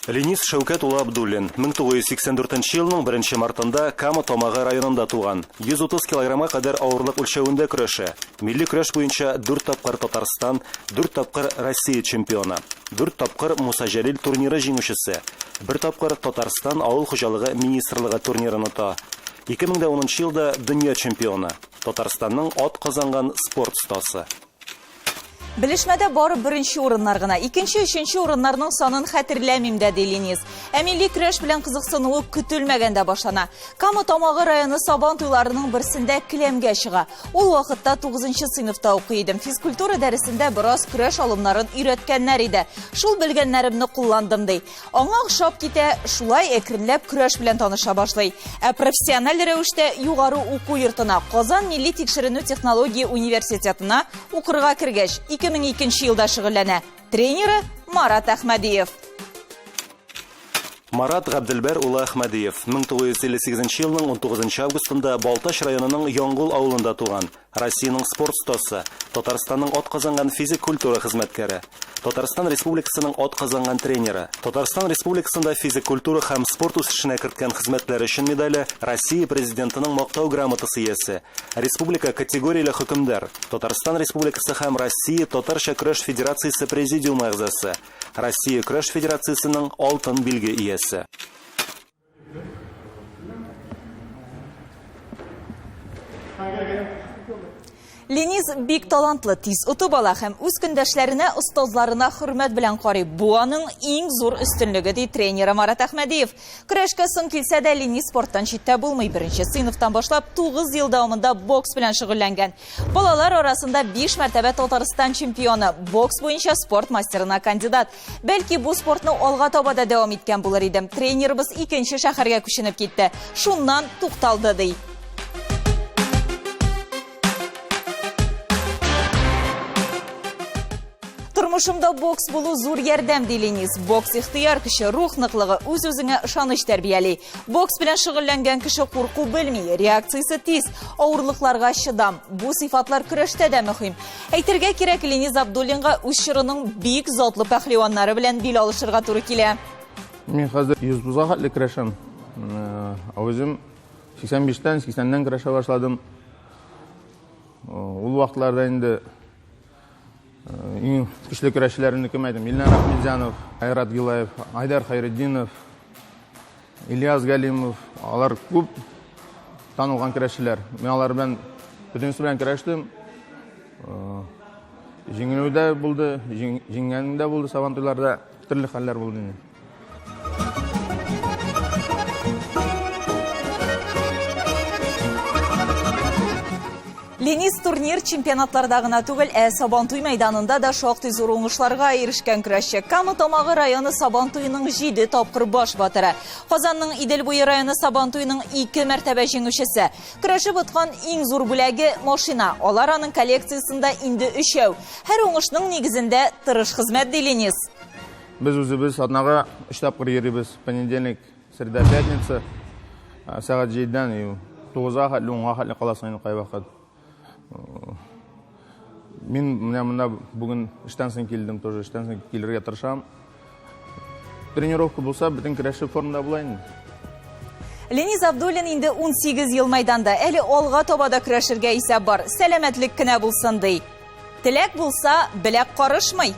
Ленис Шәүкәт улы Абдуллин 1984 елның 1 мартында Кама Томагы районында туган. 130 килограммга кадәр авырлык үлчәвендә көрәшә. Милли көрәш буенча 4 тапкыр Татарстан, 4 тапкыр Россия чемпионы, 4 тапкыр Муса Җәлил турниры җиңүчесе, 1 тапкыр Татарстан авыл хуҗалыгы министрлыгы турнирын ута. 2010 елда дөнья чемпионы, Татарстанның ат казанган спорт остасы. Белешмәдә бары беренче урыннар гына, икенче, өченче урыннарның санын хәтерләмим дә Ленис. Ә милли көрәш белән кызыксынуы көтелмәгәндә башлана. Кама Томагы районы Сабан туйларының берсендә келәмгә чыга. Ул вакытта 9нчы сыйныфта укый идем. Физкультура дәресендә бераз көрәш алымнарын өйрәткәннәр иде. Шул белгәннәремне кулландым ди. Аңа охшап китә, шулай әкренләп көрәш белән таныша башлый. Ә профессиональ рәвештә югары уку йортына, Казан милли тикшеренү технология университетына укырга кергәч, 2002 елда шөгыльләнә. Тренеры Марат Әхмәдиев. Марат Габделбәр улы Әхмәдиев 1958 елның 19 августында Балташ районының Яңгул авылында туган. Россиянең спорт остасы, Татарстанның ат казанган физик культура хезмәткәре, Татарстан Республикасының ат казанган тренеры, Татарстан Республикасында физик культура һәм спорт үсешенә керткән хезмәтләре өчен медале, Россия президентының мактау грамотасы иясе, республика категорияле хөкемдар, Татарстан Республикасы һәм Россия Татарча көрәш федерациясе президиум әгъзасы, Россия көрәш федерациясының алтын билге иясе. Ленис бик талантлы, тиз отып ала һәм үз көндәшләренә, остазларына хөрмәт белән карый. Бу аның иң зур өстенлеге ди тренеры Марат Әхмәдиев. Көрәшкә соң килсә дә Ленис спорттан читтә булмый. Беренче сыйныфтан башлап 9 ел дәвамында бокс белән шөгыльләнгән. Балалар арасында 5 мәртәбә Татарстан чемпионы, бокс буенча спорт мастерына кандидат. Бәлки бу спортны алга таба да дәвам иткән булыр идем. Тренерыбыз икенче шәһәргә күченеп китте. Шуннан тукталды ди. Тормышымда бокс булу зур ярдәм ди Ленис. Бокс ихтыяр кеше, рух ныклыгы, үз-үзеңә ышаныч тәрбияли. Бокс белән шөгыльләнгән кеше курку белми, реакциясе тиз, авырлыкларга чыдам. Бу сыйфатлар көрәштә дә мөһим. Әйтергә кирәк, Ленис Абдуллинга үз чорының бик затлы пәһлеваннары белән бил алышырга туры килә. Мин хәзер 100 хәтле көрәшәм. Үзем 85-тән 80-дән көрәшә башладым. Ул вакытларда инде иң көчле көрәшчеләрне кем әйтим? Илнар Ахмедзянов, Айрат Гилаев, Айдар Хайретдинов, Ильяс Галимов, алар күп танылган көрәшчеләр. Мен алар белән бөтенесе белән көрәштем. Җиңү дә булды, җиңгән дә булды, Сабан туйларда төрле хәлләр булды. Ленис турнир чемпионатларда гына түгел, Сабан туй мәйданында да шактый зур уңышларга ирешкән көрәшче. Кама Томагы районы Сабан туйының 7 тапкыр баш батыры. Казанның Идел буе районы Сабан туйының 2 мәртәбә җиңүчесе. Көрәшеп уткан иң зур бүләге машина. Алар аның коллекциясында инде 3. Һәр уңышның нигезендә тырыш хезмәт ди Ленис. Без үзебез атнага 3 тапкыр йөрибез. Понедельник, среда, пятница. Сәгать 7-дән 9-га хәтле 10-га хәтле каласың кай вакыт. Мин менә бүген эштән соң килдем, тоже эштән соң килергә тырышам. Тренировка булса, бөтен көрәшче формада була инде. Ленис Абдуллин инде 18 ел мәйданда, әле алга таба да көрәшергә исәп бар. Сәламәтлек кенә булсын ди. Теләк булса, беләк карышмый.